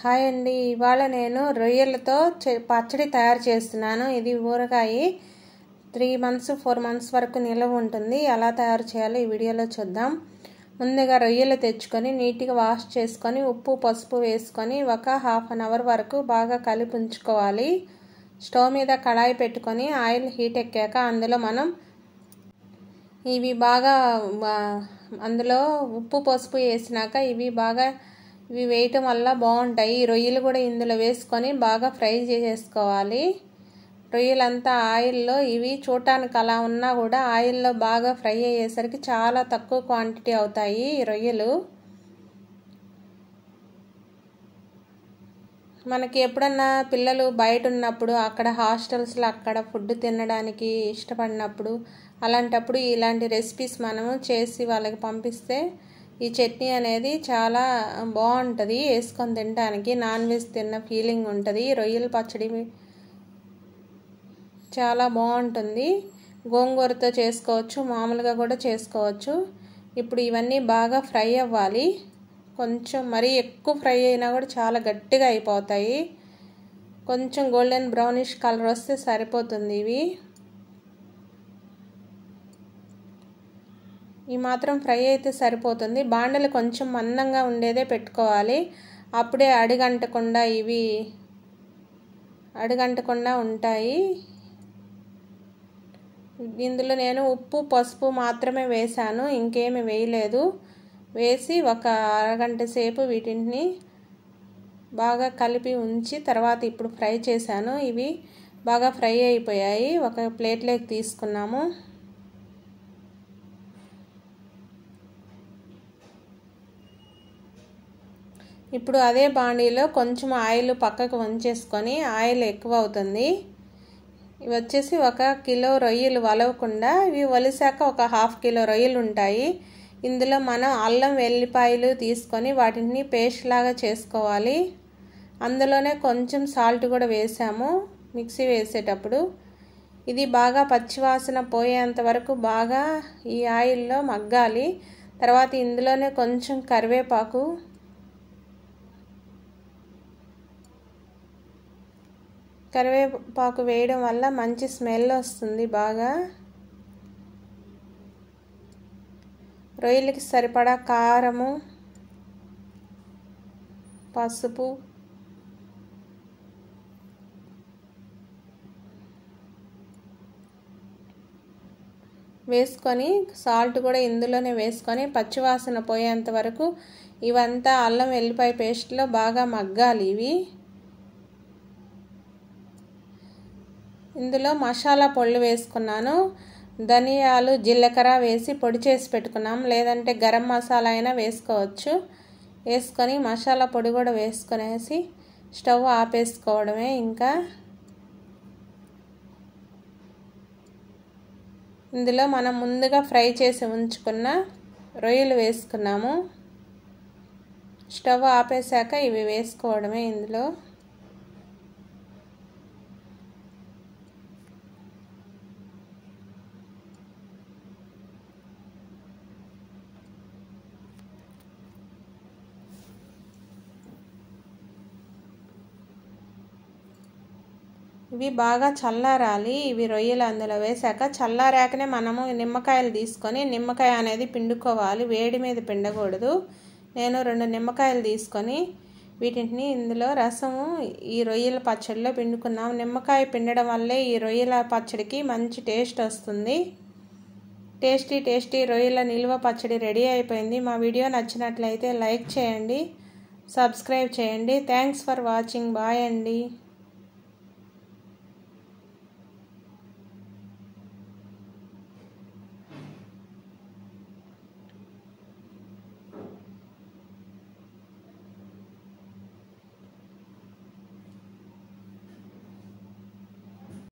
Hi అండి, ఇవాళ నేను రొయ్యలతో పచ్చడి తయారు చేస్తున్నాను. ఇది ఊరగాయ 3 months 4 months వరకు నిల్వ ఉంటుంది. ఎలా తయారు చేయాలో ఈ వీడియోలో చూద్దాం. ముందుగా రొయ్యలు తెచ్చుకొని నీట్గా వాష్ చేసుకొని ఉప్పు పసుపు వేసుకొని ఒక 1/2 hour వరకు బాగా కలిపి ఉంచుకోవాలి. స్టవ్ మీద కడాయి పెట్టుకొని ఆయిల్ హీట్ ఎక్కాక అందులో మనం ఇవి బాగా అందులో ఉప్పు పసుపు వేసినాక ఇవి వేయటం వల్ల బాగుంటాయి. రొయ్యలు కూడా ఇందులో వేసుకొని బాగా ఫ్రై చేసుకోవాలి. రొయ్యలంతా ఆయిల్లో ఇవి చూడటానికి అలా ఉన్నా కూడా ఆయిల్లో బాగా ఫ్రై అయ్యేసరికి చాలా తక్కువ క్వాంటిటీ అవుతాయి ఈ రొయ్యలు. మనకి ఎప్పుడన్నా పిల్లలు బయట ఉన్నప్పుడు అక్కడ హాస్టల్స్లో అక్కడ ఫుడ్ తినడానికి ఇష్టపడినప్పుడు అలాంటప్పుడు ఇలాంటి రెసిపీస్ మనము చేసి వాళ్ళకి పంపిస్తే ఈ చట్నీ అనేది చాలా బాగుంటుంది. వేసుకొని తినడానికి నాన్ వెజ్ తిన్న ఫీలింగ్ ఉంటుంది. రొయ్యల పచ్చడి చాలా బాగుంటుంది. గోంగూరతో చేసుకోవచ్చు, మామూలుగా కూడా చేసుకోవచ్చు. ఇప్పుడు ఇవన్నీ బాగా ఫ్రై అవ్వాలి. కొంచెం మరీ ఎక్కువ ఫ్రై అయినా కూడా చాలా గట్టిగా అయిపోతాయి. కొంచెం గోల్డెన్ బ్రౌనిష్ కలర్ వస్తే సరిపోతుంది. ఈ మాత్రం ఫ్రై అయితే సరిపోతుంది. బాండలు కొంచెం మందంగా ఉండేదే పెట్టుకోవాలి. అప్పుడే అడుగంటకుండా ఉంటాయి. ఇందులో నేను ఉప్పు పసుపు మాత్రమే వేసాను, ఇంకేమి వేయలేదు. వేసి ఒక అరగంట సేపు వీటిని బాగా కలిపి ఉంచి తర్వాత ఇప్పుడు ఫ్రై చేశాను. ఇవి బాగా ఫ్రై అయిపోయాయి. ఒక ప్లేట్లోకి తీసుకున్నాము. ఇప్పుడు అదే బాండీలో కొంచెం ఆయిల్ పక్కకు వంచేసుకొని, ఆయిల్ ఎక్కువ అవుతుంది. ఇవి వచ్చేసి 1 కిలో రొయ్యలు వలవకుండా ఇవి వలిసాక ఒక 1/2 కిలో రొయ్యలు ఉంటాయి. ఇందులో మనం అల్లం వెల్లిపాయలు తీసుకొని వాటిని పేస్ట్ లాగా చేసుకోవాలి. అందులోనే కొంచెం సాల్ట్ కూడా వేసాము మిక్సీ వేసేటప్పుడు. ఇది బాగా పచ్చివాసన పోయేంత వరకు బాగా ఈ ఆయిల్లో మగ్గాలి. తర్వాత ఇందులోనే కొంచెం కరివేపాకు, వేయడం వల్ల మంచి స్మెల్ వస్తుంది. బాగా రొయ్యలకి సరిపడా కారము, పసుపు, వేసుకొని సాల్ట్ కూడా ఇందులోనే వేసుకొని పచ్చివాసన పోయేంత వరకు ఇవంతా అల్లం వెల్లిపాయ పేస్ట్లో బాగా మగ్గాలి. ఇందులో మసాలా పొళ్ళు వేసుకున్నాను. ధనియాలు జీలకర్ర వేసి పొడి చేసి పెట్టుకున్నాం. లేదంటే గరం మసాలా అయినా వేసుకోవచ్చు. వేసుకొని మసాలా పొడి కూడా వేసుకొనేసి స్టవ్ ఆపేసుకోవడమే. ఇంకా ఇందులో మనం ముందుగా ఫ్రై చేసి ఉంచుకున్న రొయ్యలు వేసుకున్నాము. స్టవ్ ఆపేసాక ఇవి వేసుకోవడమే. ఇందులో ఇవి బాగా చల్లారాలి. ఇవి రొయ్యలు అందులో వేసాక చల్లారాకనే మనము నిమ్మకాయలు తీసుకొని నిమ్మకాయ అనేది పిండుకోవాలి. వేడి మీద పిండకూడదు. నేను 2 నిమ్మకాయలు తీసుకొని వీటిని ఇందులో రసము ఈ రొయ్యల పచ్చడిలో పిండుకున్నాం. నిమ్మకాయ పిండడం వల్లే ఈ రొయ్యల పచ్చడికి మంచి టేస్ట్ వస్తుంది. టేస్టీ రొయ్యల నిల్వ పచ్చడి రెడీ అయిపోయింది. మా వీడియో నచ్చినట్లయితే లైక్ చేయండి, సబ్స్క్రైబ్ చేయండి. Thanks for watching. బాయ్ అండి.